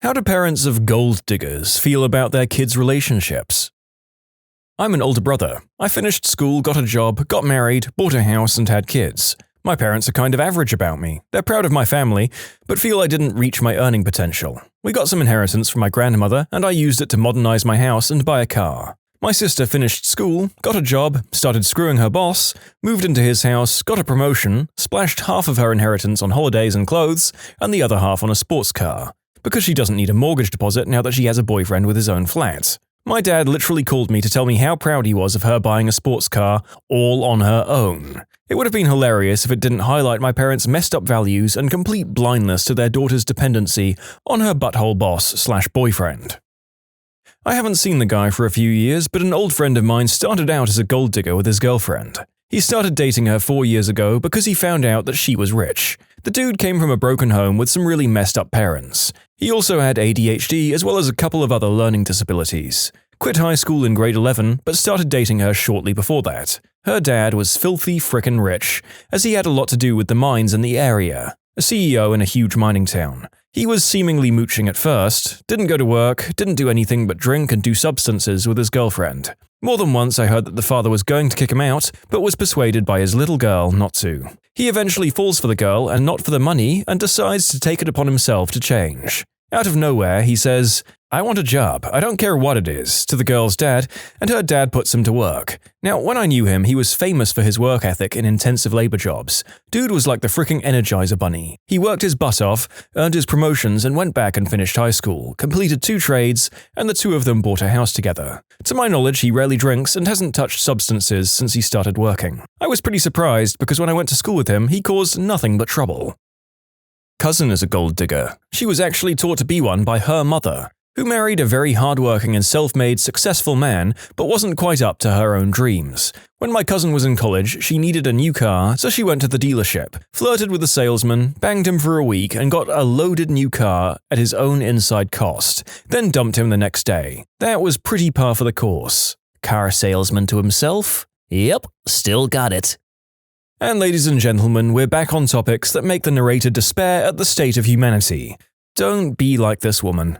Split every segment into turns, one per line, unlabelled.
How do parents of gold diggers feel about their kids' relationships? I'm an older brother. I finished school, got a job, got married, bought a house, and had kids. My parents are kind of average about me. They're proud of my family, but feel I didn't reach my earning potential. We got some inheritance from my grandmother, and I used it to modernize my house and buy a car. My sister finished school, got a job, started screwing her boss, moved into his house, got a promotion, splashed half of her inheritance on holidays and clothes, and the other half on a sports car. Because she doesn't need a mortgage deposit now that she has a boyfriend with his own flat. My dad literally called me to tell me how proud he was of her buying a sports car all on her own. It would have been hilarious if it didn't highlight my parents' messed up values and complete blindness to their daughter's dependency on her butthole boss/boyfriend. I haven't seen the guy for a few years, but an old friend of mine started out as a gold digger with his girlfriend. He started dating her 4 years ago because he found out that she was rich. The dude came from a broken home with some really messed up parents. He also had ADHD as well as a couple of other learning disabilities. Quit high school in grade 11, but started dating her shortly before that. Her dad was filthy frickin' rich, as he had a lot to do with the mines in the area. A CEO in a huge mining town. He was seemingly mooching at first, didn't go to work, didn't do anything but drink and do substances with his girlfriend. More than once I heard that the father was going to kick him out, but was persuaded by his little girl not to. He eventually falls for the girl and not for the money and decides to take it upon himself to change. Out of nowhere, he says, "I want a job, I don't care what it is," to the girl's dad, and her dad puts him to work. Now, when I knew him, he was famous for his work ethic in intensive labor jobs. Dude was like the fricking Energizer Bunny. He worked his butt off, earned his promotions, and went back and finished high school, completed 2 trades, and the two of them bought a house together. To my knowledge, he rarely drinks and hasn't touched substances since he started working. I was pretty surprised because when I went to school with him, he caused nothing but trouble. Cousin is a gold digger. She was actually taught to be one by her mother, who married a very hardworking and self-made successful man, but wasn't quite up to her own dreams. When my cousin was in college, she needed a new car, so she went to the dealership, flirted with the salesman, banged him for a week, and got a loaded new car at his own inside cost, then dumped him the next day. That was pretty par for the course. Car salesman to himself? Yep, still got it. And ladies and gentlemen, we're back on topics that make the narrator despair at the state of humanity. Don't be like this woman.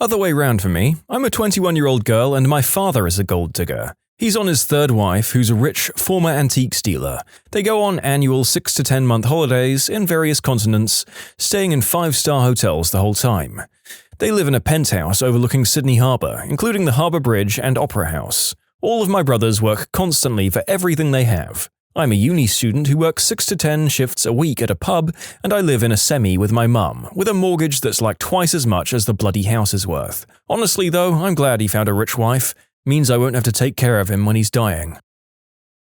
Other way round for me, I'm a 21-year-old girl and my father is a gold digger. He's on his 3rd wife, who's a rich, former antiques dealer. They go on annual 6 to 10 month holidays in various continents, staying in 5-star hotels the whole time. They live in a penthouse overlooking Sydney Harbour, including the Harbour Bridge and Opera House. All of my brothers work constantly for everything they have. I'm a uni student who works 6 to 10 shifts a week at a pub, and I live in a semi with my mum, with a mortgage that's like twice as much as the bloody house is worth. Honestly though, I'm glad he found a rich wife. Means I won't have to take care of him when he's dying.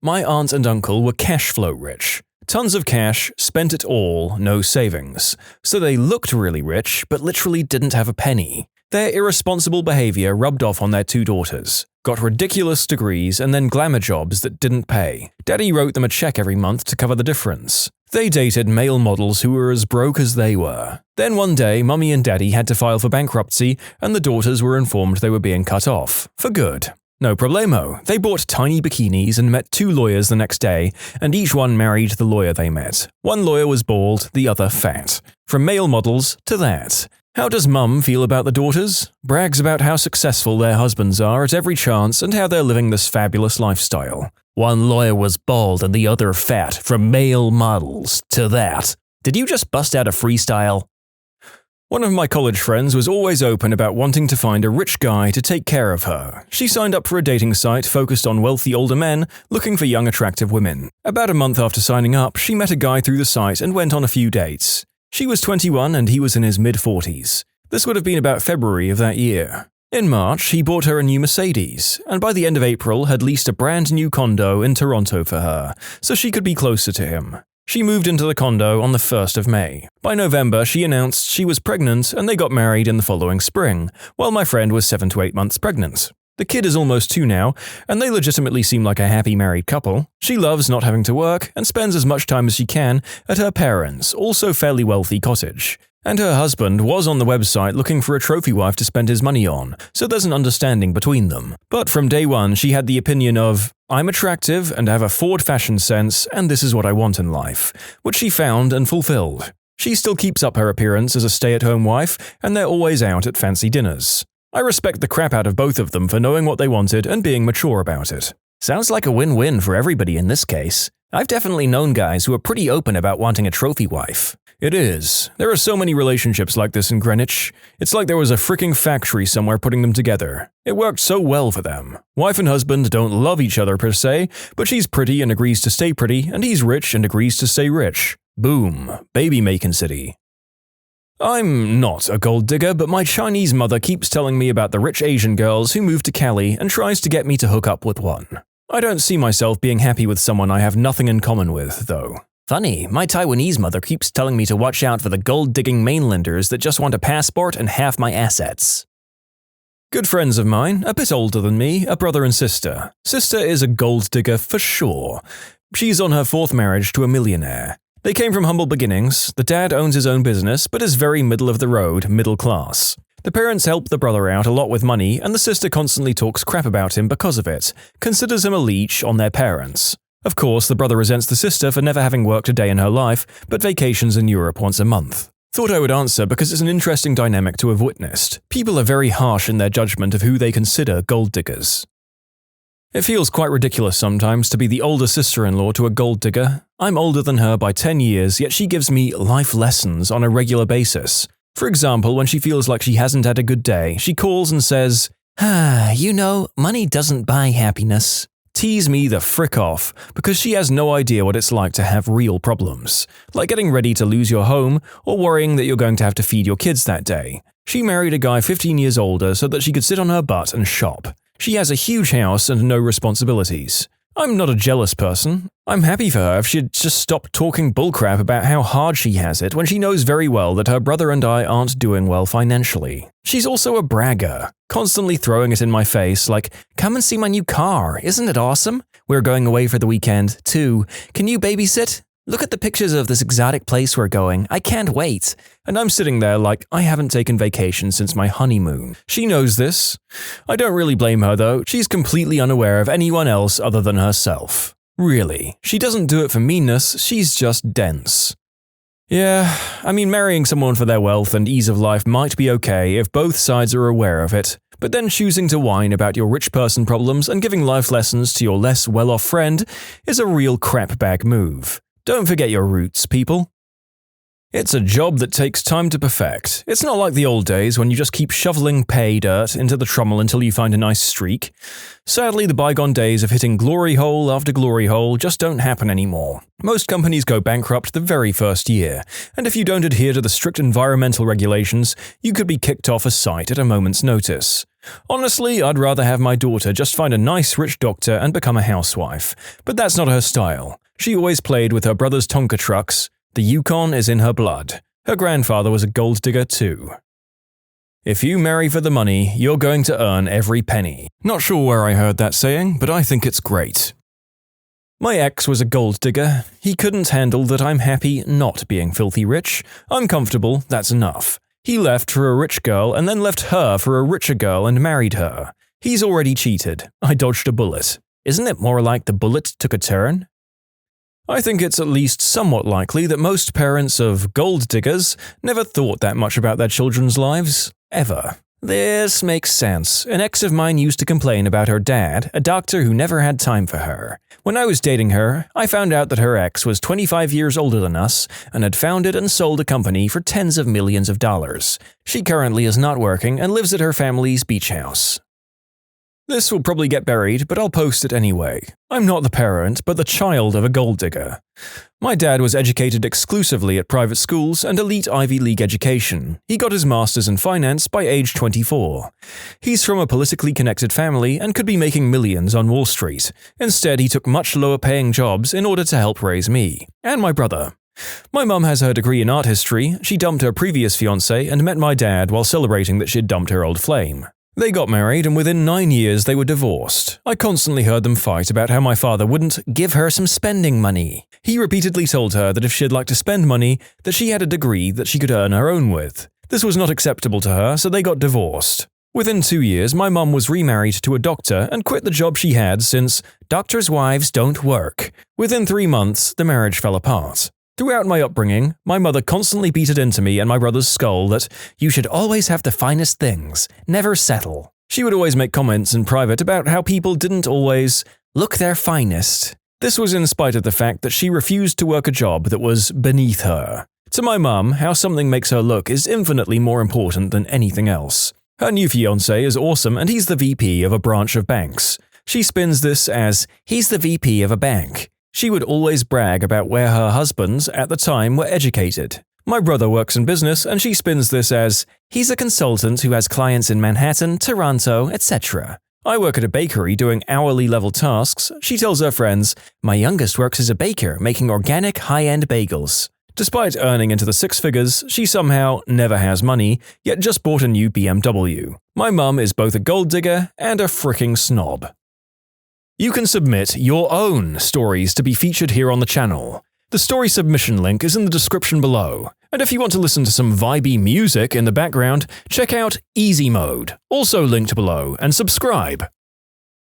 My aunt and uncle were cash flow rich. Tons of cash, spent it all, no savings. So they looked really rich, but literally didn't have a penny. Their irresponsible behavior rubbed off on their 2 daughters. Got ridiculous degrees and then glamour jobs that didn't pay. Daddy wrote them a check every month to cover the difference. They dated male models who were as broke as they were. Then one day, Mummy and Daddy had to file for bankruptcy and the daughters were informed they were being cut off. For good. No problemo. They bought tiny bikinis and met 2 lawyers the next day, and each one married the lawyer they met. One lawyer was bald, the other fat. From male models to that. How does Mum feel about the daughters? Brags about how successful their husbands are at every chance and how they're living this fabulous lifestyle. One lawyer was bald and the other fat, from male models to that. Did you just bust out a freestyle? One of my college friends was always open about wanting to find a rich guy to take care of her. She signed up for a dating site focused on wealthy older men looking for young attractive women. About a month after signing up, she met a guy through the site and went on a few dates. She was 21 and he was in his mid-40s. This would have been about February of that year. In March, he bought her a new Mercedes, and by the end of April had leased a brand new condo in Toronto for her, so she could be closer to him. She moved into the condo on the 1st of May. By November, she announced she was pregnant and they got married in the following spring, while my friend was 7 to 8 months pregnant. The kid is almost 2 now, and they legitimately seem like a happy married couple. She loves not having to work and spends as much time as she can at her parents', also fairly wealthy cottage. And her husband was on the website looking for a trophy wife to spend his money on, so there's an understanding between them. But from day one, she had the opinion of, I'm attractive and have a forward fashion sense, and this is what I want in life, which she found and fulfilled. She still keeps up her appearance as a stay-at-home wife, and they're always out at fancy dinners. I respect the crap out of both of them for knowing what they wanted and being mature about it. Sounds like a win-win for everybody in this case. I've definitely known guys who are pretty open about wanting a trophy wife. It is. There are so many relationships like this in Greenwich. It's like there was a freaking factory somewhere putting them together. It worked so well for them. Wife and husband don't love each other per se, but she's pretty and agrees to stay pretty, and he's rich and agrees to stay rich. Boom. Baby-making city. I'm not a gold digger, but my Chinese mother keeps telling me about the rich Asian girls who move to Cali and tries to get me to hook up with one. I don't see myself being happy with someone I have nothing in common with, though. Funny, my Taiwanese mother keeps telling me to watch out for the gold-digging mainlanders that just want a passport and half my assets. Good friends of mine, a bit older than me, a brother and sister. Sister is a gold digger for sure. She's on her fourth marriage to a millionaire. They came from humble beginnings. The dad owns his own business, but is very middle-of-the-road, middle class. The parents help the brother out a lot with money, and the sister constantly talks crap about him because of it, considers him a leech on their parents. Of course, the brother resents the sister for never having worked a day in her life, but vacations in Europe once a month. Thought I would answer because it's an interesting dynamic to have witnessed. People are very harsh in their judgment of who they consider gold diggers. It feels quite ridiculous sometimes to be the older sister-in-law to a gold digger. I'm older than her by 10 years, yet she gives me life lessons on a regular basis. For example, when she feels like she hasn't had a good day, she calls and says, money doesn't buy happiness. Tease me the frick off, because she has no idea what it's like to have real problems, like getting ready to lose your home or worrying that you're going to have to feed your kids that day. She married a guy 15 years older so that she could sit on her butt and shop. She has a huge house and no responsibilities. I'm not a jealous person. I'm happy for her if she'd just stop talking bullcrap about how hard she has it when she knows very well that her brother and I aren't doing well financially. She's also a bragger, constantly throwing it in my face like, "Come and see my new car, isn't it awesome? We're going away for the weekend, too. Can you babysit? Look at the pictures of this exotic place we're going. I can't wait." And I'm sitting there like, I haven't taken vacation since my honeymoon. She knows this. I don't really blame her though. She's completely unaware of anyone else other than herself. Really, she doesn't do it for meanness, she's just dense. Yeah, marrying someone for their wealth and ease of life might be okay if both sides are aware of it. But then choosing to whine about your rich person problems and giving life lessons to your less well-off friend is a real crapbag move. Don't forget your roots, people. It's a job that takes time to perfect. It's not like the old days when you just keep shoveling pay dirt into the trommel until you find a nice streak. Sadly, the bygone days of hitting glory hole after glory hole just don't happen anymore. Most companies go bankrupt the very first year, and if you don't adhere to the strict environmental regulations, you could be kicked off a site at a moment's notice. Honestly, I'd rather have my daughter just find a nice rich doctor and become a housewife, but that's not her style. She always played with her brother's Tonka trucks. The Yukon is in her blood. Her grandfather was a gold digger too. If you marry for the money, you're going to earn every penny. Not sure where I heard that saying, but I think it's great. My ex was a gold digger. He couldn't handle that I'm happy not being filthy rich. I'm comfortable, that's enough. He left for a rich girl and then left her for a richer girl and married her. He's already cheated. I dodged a bullet. Isn't it more like the bullet took a turn? I think it's at least somewhat likely that most parents of gold diggers never thought that much about their children's lives, ever. This makes sense. An ex of mine used to complain about her dad, a doctor who never had time for her. When I was dating her, I found out that her ex was 25 years older than us and had founded and sold a company for tens of millions of dollars. She currently is not working and lives at her family's beach house. This will probably get buried, but I'll post it anyway. I'm not the parent, but the child of a gold digger. My dad was educated exclusively at private schools and elite Ivy League education. He got his master's in finance by age 24. He's from a politically connected family and could be making millions on Wall Street. Instead, he took much lower-paying jobs in order to help raise me and my brother. My mum has her degree in art history. She dumped her previous fiancé and met my dad while celebrating that she'd dumped her old flame. They got married, and within 9 years they were divorced. I constantly heard them fight about how my father wouldn't give her some spending money. He repeatedly told her that if she'd like to spend money, that she had a degree that she could earn her own with. This was not acceptable to her, so they got divorced. Within 2 years, my mum was remarried to a doctor and quit the job she had since doctors' wives don't work. Within 3 months, the marriage fell apart. Throughout my upbringing, my mother constantly beat it into me and my brother's skull that you should always have the finest things, never settle. She would always make comments in private about how people didn't always look their finest. This was in spite of the fact that she refused to work a job that was beneath her. To my mum, how something makes her look is infinitely more important than anything else. Her new fiancé is awesome and he's the VP of a branch of banks. She spins this as, he's the VP of a bank. She would always brag about where her husbands, at the time, were educated. My brother works in business and she spins this as, he's a consultant who has clients in Manhattan, Toronto, etc. I work at a bakery doing hourly level tasks. She tells her friends, my youngest works as a baker making organic high-end bagels. Despite earning into the six figures, she somehow never has money, yet just bought a new BMW. My mum is both a gold digger and a fricking snob. You can submit your own stories to be featured here on the channel. The story submission link is in the description below. And if you want to listen to some vibey music in the background, check out easymode, also linked below, and subscribe.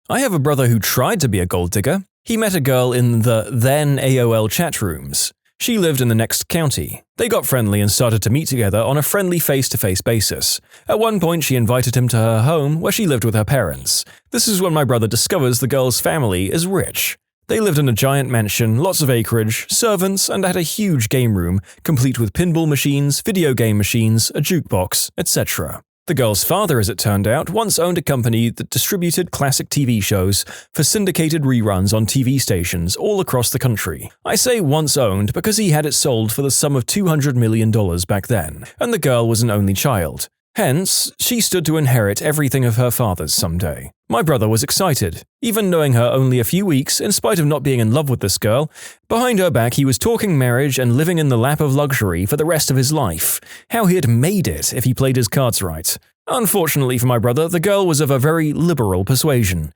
I have a brother who tried to be a gold digger. He met a girl in the then AOL chat rooms. She lived in the next county. They got friendly and started to meet together on a friendly face-to-face basis. At one point, she invited him to her home where she lived with her parents. This is when my brother discovers the girl's family is rich. They lived in a giant mansion, lots of acreage, servants, and had a huge game room, complete with pinball machines, video game machines, a jukebox, etc. The girl's father, as it turned out, once owned a company that distributed classic TV shows for syndicated reruns on TV stations all across the country. I say once owned because he had it sold for the sum of $200 million back then, and the girl was an only child. Hence, she stood to inherit everything of her father's someday. My brother was excited, even knowing her only a few weeks, in spite of not being in love with this girl. Behind her back, he was talking marriage and living in the lap of luxury for the rest of his life. How he'd made it if he played his cards right. Unfortunately for my brother, the girl was of a very liberal persuasion.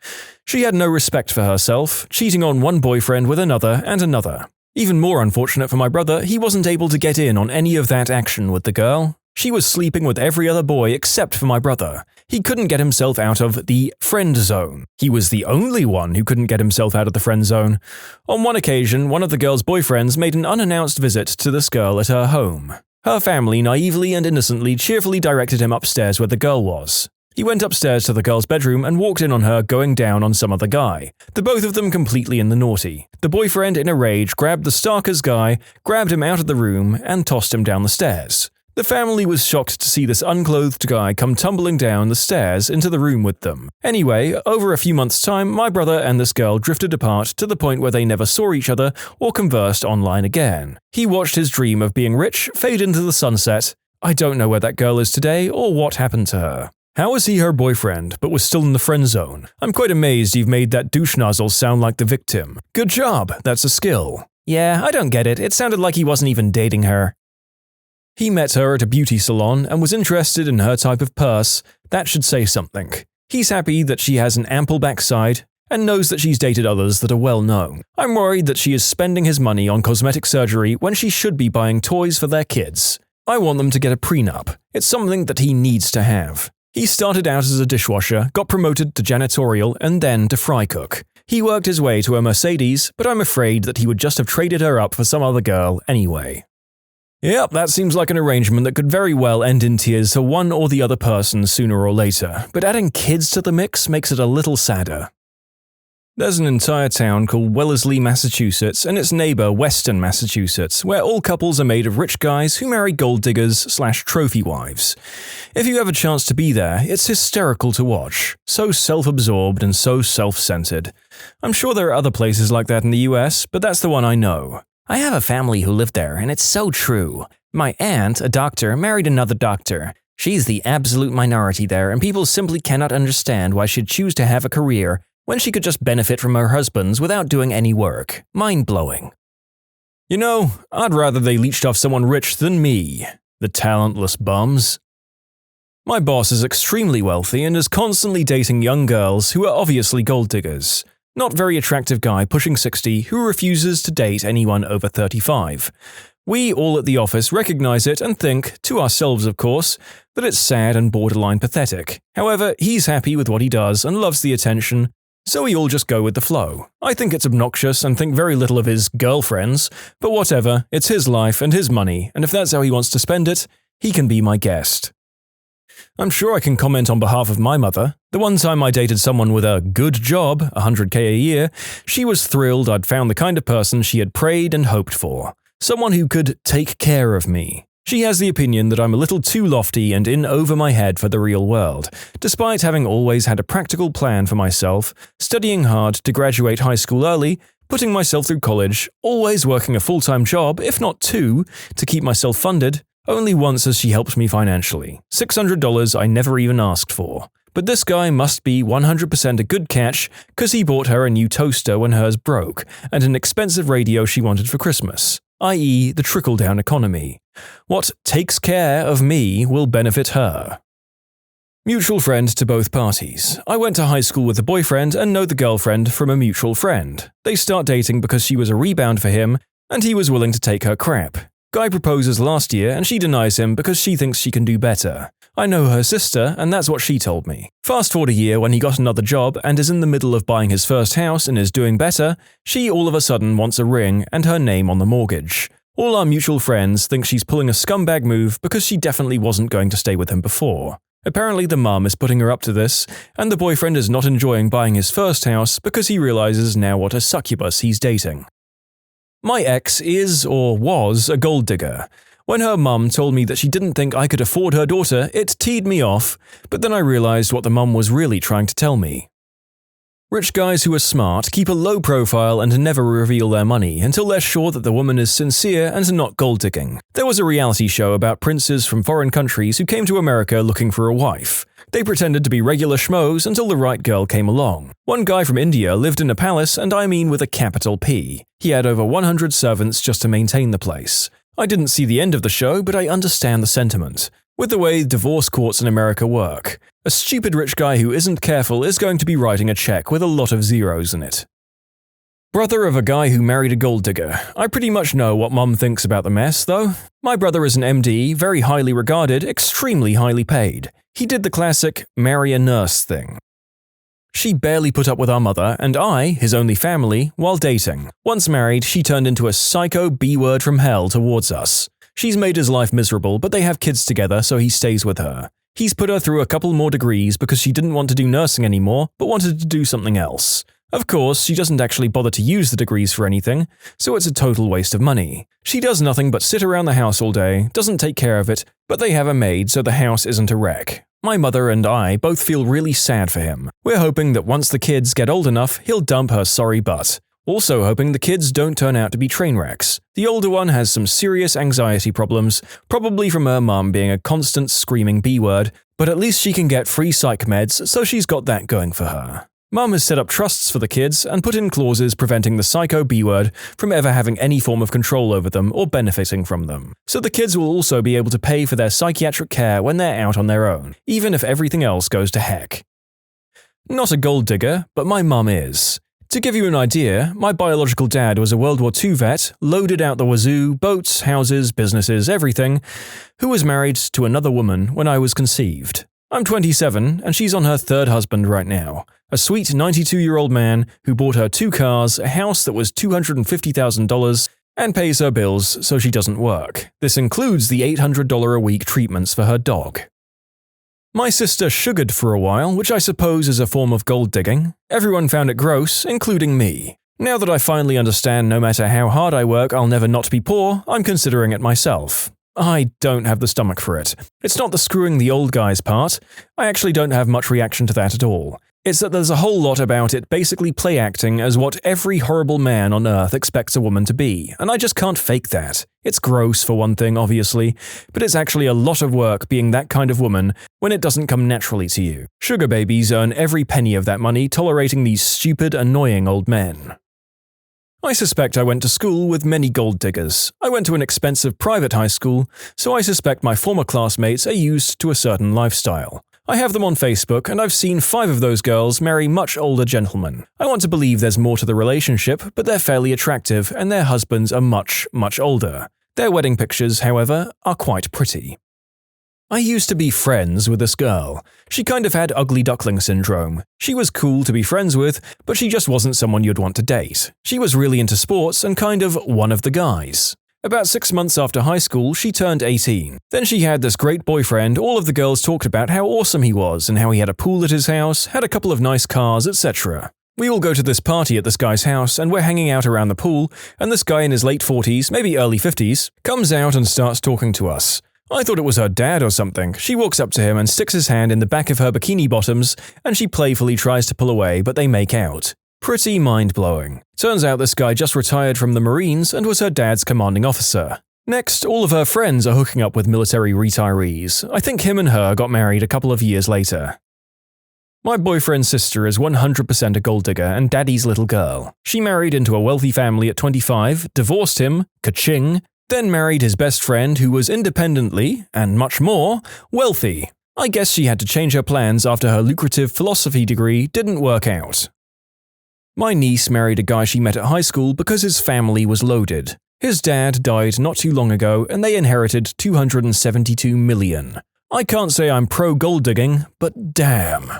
She had no respect for herself, cheating on one boyfriend with another and another. Even more unfortunate for my brother, he wasn't able to get in on any of that action with the girl. She was sleeping with every other boy except for my brother. He couldn't get himself out of the friend zone. He was the only one who couldn't get himself out of the friend zone. On one occasion, one of the girl's boyfriends made an unannounced visit to this girl at her home. Her family naively and innocently cheerfully directed him upstairs where the girl was. He went upstairs to the girl's bedroom and walked in on her going down on some other guy, the both of them completely in the naughty. The boyfriend, in a rage, grabbed the stalker's guy, grabbed him out of the room, and tossed him down the stairs. The family was shocked to see this unclothed guy come tumbling down the stairs into the room with them. Anyway, over a few months' time, my brother and this girl drifted apart to the point where they never saw each other or conversed online again. He watched his dream of being rich fade into the sunset. I don't know where that girl is today or what happened to her. How is he her boyfriend, but was still in the friend zone? I'm quite amazed you've made that douche nozzle sound like the victim. Good job, that's a skill. Yeah, I don't get it. It sounded like he wasn't even dating her. He met her at a beauty salon and was interested in her type of purse. That should say something. He's happy that she has an ample backside and knows that she's dated others that are well known. I'm worried that she is spending his money on cosmetic surgery when she should be buying toys for their kids. I want them to get a prenup. It's something that he needs to have. He started out as a dishwasher, got promoted to janitorial, and then to fry cook. He worked his way to a Mercedes, but I'm afraid that he would just have traded her up for some other girl anyway. Yep, that seems like an arrangement that could very well end in tears for one or the other person sooner or later, but adding kids to the mix makes it a little sadder. There's an entire town called Wellesley, Massachusetts, and its neighbor, Weston, Massachusetts, where all couples are made of rich guys who marry gold diggers/trophy wives. If you have a chance to be there, it's hysterical to watch. So self-absorbed and so self-centered. I'm sure there are other places like that in the US, but that's the one I know. I have a family who lived there, and it's so true. My aunt, a doctor, married another doctor. She's the absolute minority there, and people simply cannot understand why she'd choose to have a career when she could just benefit from her husband's without doing any work. Mind-blowing. You know, I'd rather they leached off someone rich than me. The talentless bums. My boss is extremely wealthy and is constantly dating young girls who are obviously gold diggers. Not very attractive guy pushing 60 who refuses to date anyone over 35. We all at the office recognize it and think, to ourselves of course, that it's sad and borderline pathetic. However, he's happy with what he does and loves the attention, so we all just go with the flow. I think it's obnoxious and think very little of his girlfriends, but whatever, it's his life and his money, and if that's how he wants to spend it, he can be my guest. I'm sure I can comment on behalf of my mother. The one time I dated someone with a good job, $100K a year, she was thrilled I'd found the kind of person she had prayed and hoped for. Someone who could take care of me. She has the opinion that I'm a little too lofty and in over my head for the real world, despite having always had a practical plan for myself, studying hard to graduate high school early, putting myself through college, always working a full-time job, if not two, to keep myself funded. Only once has she helped me financially. $600 I never even asked for. But this guy must be 100% a good catch because he bought her a new toaster when hers broke, and an expensive radio she wanted for Christmas, i.e. the trickle-down economy. What takes care of me will benefit her. Mutual friend to both parties. I went to high school with the boyfriend and know the girlfriend from a mutual friend. They start dating because she was a rebound for him, and he was willing to take her crap. Guy proposes last year and she denies him because she thinks she can do better. I know her sister and that's what she told me. Fast forward a year when he got another job and is in the middle of buying his first house and is doing better, she all of a sudden wants a ring and her name on the mortgage. All our mutual friends think she's pulling a scumbag move because she definitely wasn't going to stay with him before. Apparently the mum is putting her up to this, and the boyfriend is not enjoying buying his first house because he realizes now what a succubus he's dating. My ex is, or was, a gold digger. When her mum told me that she didn't think I could afford her daughter, it teed me off, but then I realized what the mum was really trying to tell me. Rich guys who are smart keep a low profile and never reveal their money until they're sure that the woman is sincere and not gold digging. There was a reality show about princes from foreign countries who came to America looking for a wife. They pretended to be regular schmoes until the right girl came along. One guy from India lived in a palace, and I mean with a capital P. He had over 100 servants just to maintain the place. I didn't see the end of the show, but I understand the sentiment. With the way divorce courts in America work, a stupid rich guy who isn't careful is going to be writing a check with a lot of zeros in it. Brother of a guy who married a gold digger. I pretty much know what mum thinks about the mess, though. My brother is an MD, very highly regarded, extremely highly paid. He did the classic marry a nurse thing. She barely put up with our mother and I, his only family, while dating. Once married, she turned into a psycho B-word from hell towards us. She's made his life miserable, but they have kids together, so he stays with her. He's put her through a couple more degrees because she didn't want to do nursing anymore, but wanted to do something else. Of course, she doesn't actually bother to use the degrees for anything, so it's a total waste of money. She does nothing but sit around the house all day, doesn't take care of it, but they have a maid so the house isn't a wreck. My mother and I both feel really sad for him. We're hoping that once the kids get old enough, he'll dump her sorry butt. Also hoping the kids don't turn out to be train wrecks. The older one has some serious anxiety problems, probably from her mum being a constant screaming B-word, but at least she can get free psych meds, so she's got that going for her. Mum has set up trusts for the kids and put in clauses preventing the psycho B-word from ever having any form of control over them or benefiting from them. So the kids will also be able to pay for their psychiatric care when they're out on their own, even if everything else goes to heck. Not a gold digger, but my mum is. To give you an idea, my biological dad was a World War II vet, loaded out the wazoo, boats, houses, businesses, everything, who was married to another woman when I was conceived. I'm 27, and she's on her third husband right now. A sweet 92-year-old man who bought her 2 cars, a house that was $250,000, and pays her bills so she doesn't work. This includes the $800 a week treatments for her dog. My sister sugared for a while, which I suppose is a form of gold digging. Everyone found it gross, including me. Now that I finally understand no matter how hard I work, I'll never not be poor, I'm considering it myself. I don't have the stomach for it. It's not the screwing the old guys part. I actually don't have much reaction to that at all. It's that there's a whole lot about it basically play acting as what every horrible man on earth expects a woman to be, and I just can't fake that. It's gross for one thing, obviously, but it's actually a lot of work being that kind of woman when it doesn't come naturally to you. Sugar babies earn every penny of that money tolerating these stupid, annoying old men. I suspect I went to school with many gold diggers. I went to an expensive private high school, so I suspect my former classmates are used to a certain lifestyle. I have them on Facebook, and I've seen 5 of those girls marry much older gentlemen. I want to believe there's more to the relationship, but they're fairly attractive, and their husbands are much, much older. Their wedding pictures, however, are quite pretty. I used to be friends with this girl. She kind of had ugly duckling syndrome. She was cool to be friends with, but she just wasn't someone you'd want to date. She was really into sports and kind of one of the guys. About 6 months after high school, she turned 18. Then she had this great boyfriend. All of the girls talked about how awesome he was and how he had a pool at his house, had a couple of nice cars, etc. We all go to this party at this guy's house and we're hanging out around the pool, and this guy in his late 40s, maybe early 50s, comes out and starts talking to us. I thought it was her dad or something. She walks up to him and sticks his hand in the back of her bikini bottoms, and she playfully tries to pull away, but they make out. Pretty mind-blowing. Turns out this guy just retired from the Marines and was her dad's commanding officer. Next, all of her friends are hooking up with military retirees. I think him and her got married a couple of years later. My boyfriend's sister is 100% a gold digger and daddy's little girl. She married into a wealthy family at 25, divorced him, ka-ching, then married his best friend who was independently, and much more, wealthy. I guess she had to change her plans after her lucrative philosophy degree didn't work out. My niece married a guy she met at high school because his family was loaded. His dad died not too long ago and they inherited $272 million. I can't say I'm pro-gold digging, but damn.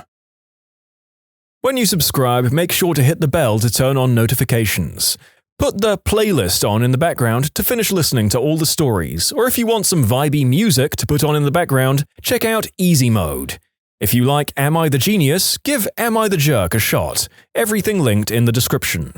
When you subscribe, make sure to hit the bell to turn on notifications. Put the playlist on in the background to finish listening to all the stories, or if you want some vibey music to put on in the background, check out easymode. If you like Am I the Genius, give Am I the Jerk a shot. Everything linked in the description.